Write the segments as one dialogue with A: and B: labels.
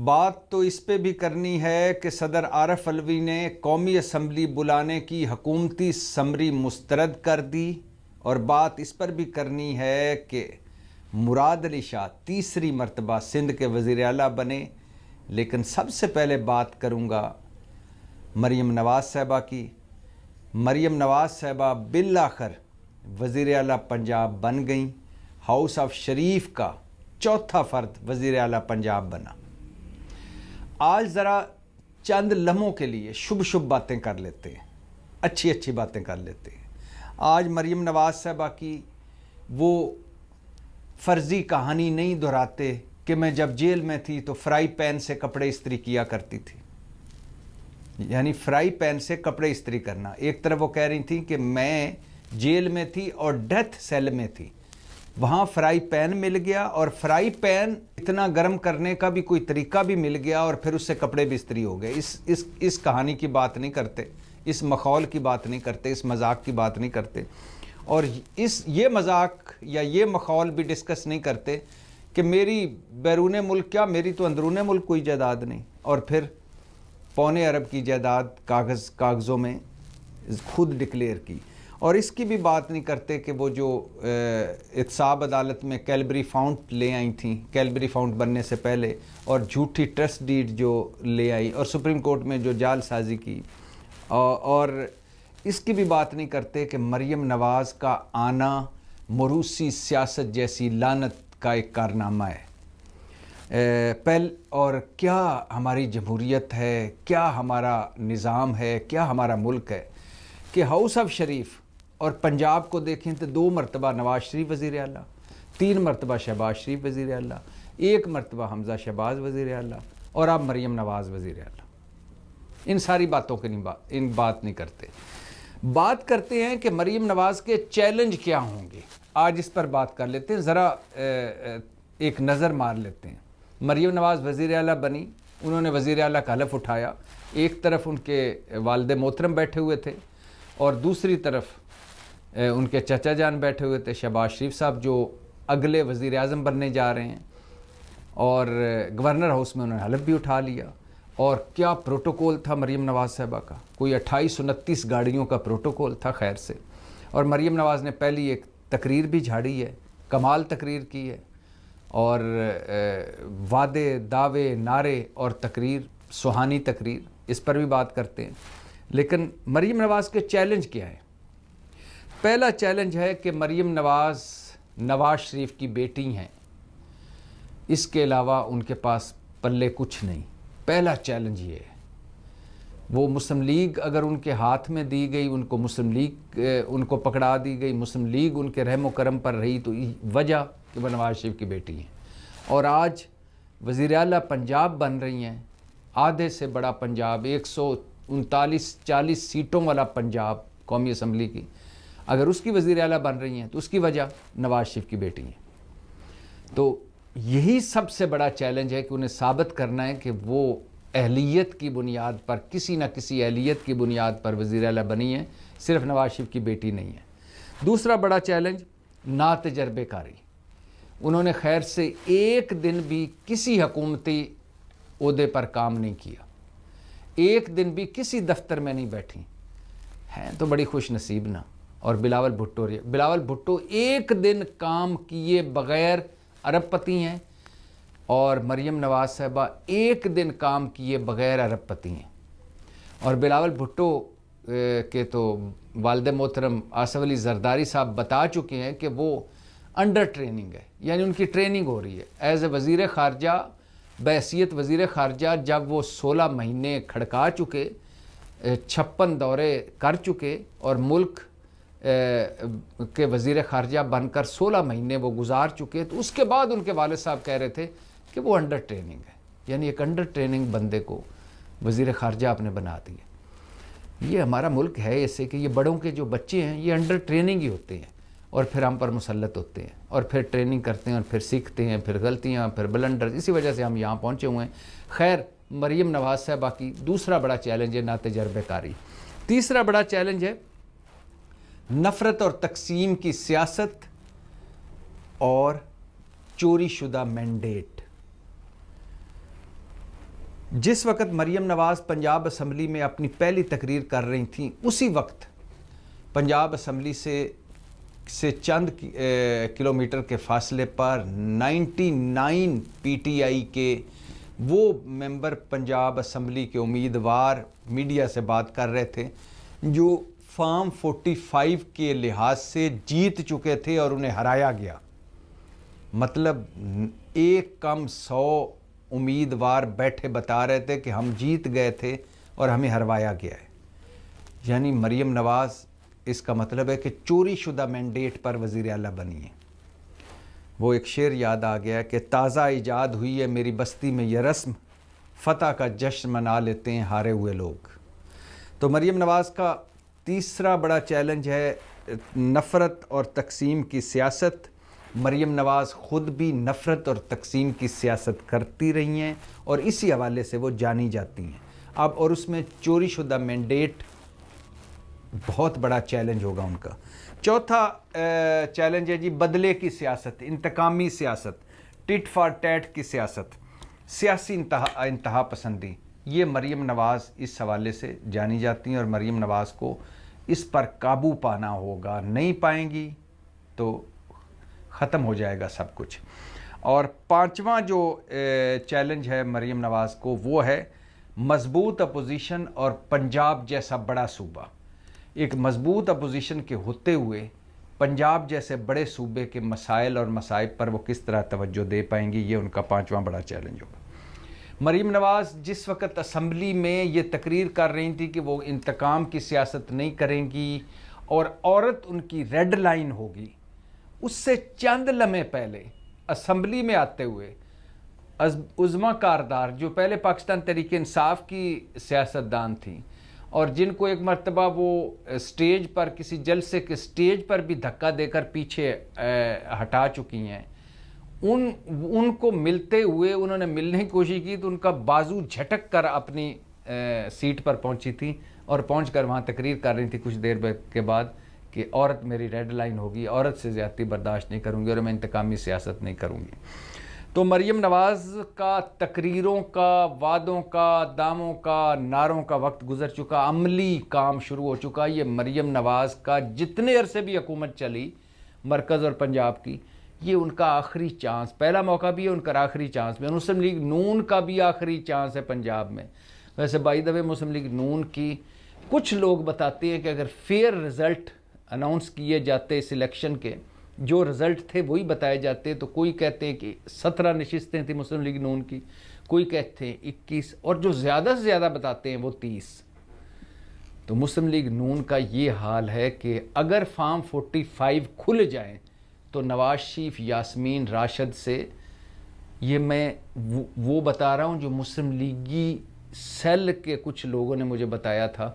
A: بات تو اس پہ بھی کرنی ہے کہ صدر عارف علوی نے قومی اسمبلی بلانے کی حکومتی سمری مسترد کر دی، اور بات اس پر بھی کرنی ہے کہ مراد علی شاہ تیسری مرتبہ سندھ کے وزیر اعلیٰ بنے۔ لیکن سب سے پہلے بات کروں گا مریم نواز صاحبہ کی۔ مریم نواز صاحبہ بالآخر وزیر اعلیٰ پنجاب بن گئیں، ہاؤس آف شریف کا چوتھا فرد وزیر اعلیٰ پنجاب بنا۔ آج ذرا چند لمحوں کے لیے شبھ باتیں کر لیتے ہیں، اچھی باتیں کر لیتے ہیں۔ آج مریم نواز صاحبہ کی وہ فرضی کہانی نہیں دہراتے کہ میں جب جیل میں تھی تو فرائی پین سے کپڑے استری کیا کرتی تھی۔ یعنی فرائی پین سے کپڑے استری کرنا، ایک طرف وہ کہہ رہی تھیں کہ میں جیل میں تھی اور ڈیتھ سیل میں تھی، وہاں فرائی پین مل گیا اور فرائی پین اتنا گرم کرنے کا بھی کوئی طریقہ بھی مل گیا اور پھر اس سے کپڑے بھی استری ہو گئے۔ اس کہانی کی بات نہیں کرتے، اس مخول کی بات نہیں کرتے، اس مذاق کی بات نہیں کرتے، اور یہ مذاق یا یہ مخول بھی ڈسکس نہیں کرتے کہ میری بیرون ملک کیا، میری تو اندرون ملک کوئی جائیداد نہیں، اور پھر پونے ارب کی جائیداد کاغذوں میں خود ڈکلیئر کی۔ اور اس کی بھی بات نہیں کرتے کہ وہ جو احتساب عدالت میں کیلبری فاؤنٹ لے آئی تھیں، کیلبری فاؤنٹ بننے سے پہلے، اور جھوٹی ٹرسٹ ڈیڈ جو لے آئی اور سپریم کورٹ میں جو جال سازی کی، اور اس کی بھی بات نہیں کرتے کہ مریم نواز کا آنا موروثی سیاست جیسی لعنت کا ایک کارنامہ ہے۔ اور کیا ہماری جمہوریت ہے، کیا ہمارا نظام ہے، کیا ہمارا ملک ہے کہ ہاؤس آف شریف اور پنجاب کو دیکھیں تو 2 مرتبہ نواز شریف وزیر اعلیٰ، 3 مرتبہ شہباز شریف وزیر اعلیٰ، 1 مرتبہ حمزہ شہباز وزیر اعلیٰ، اور اب مریم نواز وزیر اعلیٰ۔ ان ساری باتوں کے بات نہیں کرتے۔ بات کرتے ہیں کہ مریم نواز کے چیلنج کیا ہوں گے۔ آج اس پر بات کر لیتے ہیں، ذرا ایک نظر مار لیتے ہیں۔ مریم نواز وزیر اعلیٰ بنی، انہوں نے وزیر اعلیٰ کا حلف اٹھایا۔ ایک طرف ان کے والد محترم بیٹھے ہوئے تھے اور دوسری طرف ان کے چچا جان بیٹھے ہوئے تھے، شہباز شریف صاحب، جو اگلے وزیر اعظم بننے جا رہے ہیں، اور گورنر ہاؤس میں انہوں نے حلف بھی اٹھا لیا۔ اور کیا پروٹوکول تھا مریم نواز صاحبہ کا، کوئی 2829 گاڑیوں کا پروٹوکول تھا خیر سے۔ اور مریم نواز نے پہلی ایک تقریر بھی جھاڑی ہے، کمال تقریر کی ہے، اور وعدے، دعوے، نعرے اور تقریر، سہانی تقریر، اس پر بھی بات کرتے ہیں۔ لیکن مریم نواز کے چیلنج کیا ہے؟ پہلا چیلنج ہے کہ مریم نواز نواز شریف کی بیٹی ہیں، اس کے علاوہ ان کے پاس پلے کچھ نہیں۔ پہلا چیلنج یہ ہے۔ وہ مسلم لیگ اگر ان کے ہاتھ میں دی گئی، ان کو مسلم لیگ ان کو پکڑا دی گئی، مسلم لیگ ان کے رحم و کرم پر رہی، تو وجہ کہ وہ نواز شریف کی بیٹی ہیں۔ اور آج وزیر اعلیٰ پنجاب بن رہی ہیں، آدھے سے بڑا پنجاب، 139-40 سیٹوں والا پنجاب قومی اسمبلی کی، اگر اس کی وزیر اعلیٰ بن رہی ہیں تو اس کی وجہ نواز شریف کی بیٹی ہیں۔ تو یہی سب سے بڑا چیلنج ہے کہ انہیں ثابت کرنا ہے کہ وہ اہلیت کی بنیاد پر، کسی نہ کسی اہلیت کی بنیاد پر وزیر اعلیٰ بنی ہے، صرف نواز شریف کی بیٹی نہیں ہے۔ دوسرا بڑا چیلنج ناتجربے کاری۔ انہوں نے خیر سے ایک دن بھی کسی حکومتی عہدے پر کام نہیں کیا، ایک دن بھی کسی دفتر میں نہیں بیٹھی ہیں، تو بڑی خوش نصیب نا۔ اور بلاول بھٹو ایک دن کام کیے بغیر ارب پتی ہیں، اور مریم نواز صاحبہ ایک دن کام کیے بغیر ارب پتی ہیں۔ اور بلاول بھٹو کے تو والد محترم آصف علی زرداری صاحب بتا چکے ہیں کہ وہ انڈر ٹریننگ ہے، یعنی ان کی ٹریننگ ہو رہی ہے ایز اے وزیر خارجہ، بحیثیت وزیر خارجہ۔ جب وہ 16 مہینے کھڑکا چکے، 56 دورے کر چکے، اور ملک کے وزیر خارجہ بن کر 16 مہینے وہ گزار چکے، تو اس کے بعد ان کے والد صاحب کہہ رہے تھے کہ وہ انڈر ٹریننگ ہے، یعنی ایک انڈر ٹریننگ بندے کو وزیر خارجہ آپ نے بنا دیا۔ یہ ہمارا ملک ہے ایسے کہ یہ بڑوں کے جو بچے ہیں یہ انڈر ٹریننگ ہی ہوتے ہیں، اور پھر ہم پر مسلط ہوتے ہیں، اور پھر ٹریننگ کرتے ہیں، اور پھر سیکھتے ہیں، پھر غلطیاں، پھر بلنڈر، اسی وجہ سے ہم یہاں پہنچے ہوئے ہیں۔ خیر، مریم نواز صاحبہ کی دوسرا بڑا چیلنج ہے ناتجربہ کاری۔ تیسرا بڑا چیلنج ہے نفرت اور تقسیم کی سیاست اور چوری شدہ مینڈیٹ۔ جس وقت مریم نواز پنجاب اسمبلی میں اپنی پہلی تقریر کر رہی تھیں، اسی وقت پنجاب اسمبلی سے چند کلومیٹر کے فاصلے پر 99 پی ٹی آئی کے وہ ممبر پنجاب اسمبلی کے امیدوار میڈیا سے بات کر رہے تھے جو فارم 45 کے لحاظ سے جیت چکے تھے اور انہیں ہرایا گیا. مطلب ایک کم 100 امیدوار بیٹھے بتا رہے تھے کہ ہم جیت گئے تھے اور ہمیں ہروایا گیا ہے. یعنی مریم نواز، اس کا مطلب ہے کہ چوری شدہ مینڈیٹ پر وزیر اعلیٰ بنی ہے. وہ ایک شعر یاد آ گیا کہ تازہ ایجاد ہوئی ہے میری بستی میں یہ رسم، فتح کا جشن منا لیتے ہیں ہارے ہوئے لوگ. تو مریم نواز کا تیسرا بڑا چیلنج ہے نفرت اور تقسیم کی سیاست. مریم نواز خود بھی نفرت اور تقسیم کی سیاست کرتی رہی ہیں اور اسی حوالے سے وہ جانی جاتی ہیں اب، اور اس میں چوری شدہ مینڈیٹ بہت بڑا چیلنج ہوگا ان کا. چوتھا چیلنج ہے جی بدلے کی سیاست، انتقامی سیاست، ٹٹ فار ٹیٹ کی سیاست، سیاسی انتہا پسندی. یہ مریم نواز اس حوالے سے جانی جاتی ہیں اور مریم نواز کو اس پر قابو پانا ہوگا. نہیں پائیں گی تو ختم ہو جائے گا سب کچھ. اور پانچواں جو چیلنج ہے مریم نواز کو وہ ہے مضبوط اپوزیشن اور پنجاب جیسا بڑا صوبہ. ایک مضبوط اپوزیشن کے ہوتے ہوئے پنجاب جیسے بڑے صوبے کے مسائل اور مصائب پر وہ کس طرح توجہ دے پائیں گی، یہ ان کا پانچواں بڑا چیلنج ہوگا. مریم نواز جس وقت اسمبلی میں یہ تقریر کر رہی تھی کہ وہ انتقام کی سیاست نہیں کریں گی اور عورت ان کی ریڈ لائن ہوگی، اس سے چند لمحے پہلے اسمبلی میں آتے ہوئے عظمیٰ کاردار جو پہلے پاکستان تحریک انصاف کی سیاستدان تھیں اور جن کو ایک مرتبہ وہ سٹیج پر کسی جلسے کے سٹیج پر بھی دھکا دے کر پیچھے ہٹا چکی ہیں، ان کو ملتے ہوئے انہوں نے ملنے کی کوشش کی تو ان کا بازو جھٹک کر اپنی سیٹ پر پہنچی تھی اور پہنچ کر وہاں تقریر کر رہی تھی کچھ دیر کے بعد کہ عورت میری ریڈ لائن ہوگی، عورت سے زیادتی برداشت نہیں کروں گی اور میں انتقامی سیاست نہیں کروں گی. تو مریم نواز کا تقریروں کا، وعدوں کا، داموں کا، نعروں کا وقت گزر چکا، عملی کام شروع ہو چکا. یہ مریم نواز کا جتنے عرصے بھی حکومت چلی مرکز اور پنجاب کی، یہ ان کا آخری چانس، پہلا موقع بھی ہے ان کا آخری چانس بھی. مسلم لیگ نون کا بھی آخری چانس ہے پنجاب میں. ویسے by the way Muslim league نون کی کچھ لوگ بتاتے ہیں کہ اگر فیئر رزلٹ اناؤنس کیے جاتے اس الیکشن کے، جو رزلٹ تھے وہی بتائے جاتے، تو کوئی کہتے ہیں کہ 17 نشستیں تھیں مسلم لیگ نون کی، کوئی کہتے ہیں 21، اور جو زیادہ سے زیادہ بتاتے ہیں وہ 30. تو مسلم لیگ نون کا یہ حال ہے کہ اگر فارم 45 کھل جائیں تو نواز شریف یاسمین راشد سے، یہ میں وہ بتا رہا ہوں جو مسلم لیگی سیل کے کچھ لوگوں نے مجھے بتایا تھا،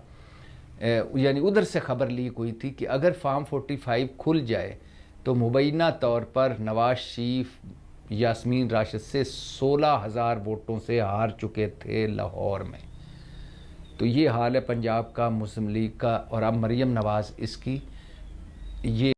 A: یعنی ادھر سے خبر لیک ہوئی تھی کہ اگر فارم 45 کھل جائے تو مبینہ طور پر نواز شریف یاسمین راشد سے 16,000 ووٹوں سے ہار چکے تھے لاہور میں. تو یہ حال ہے پنجاب کا، مسلم لیگ کا، اور اب مریم نواز اس کی یہ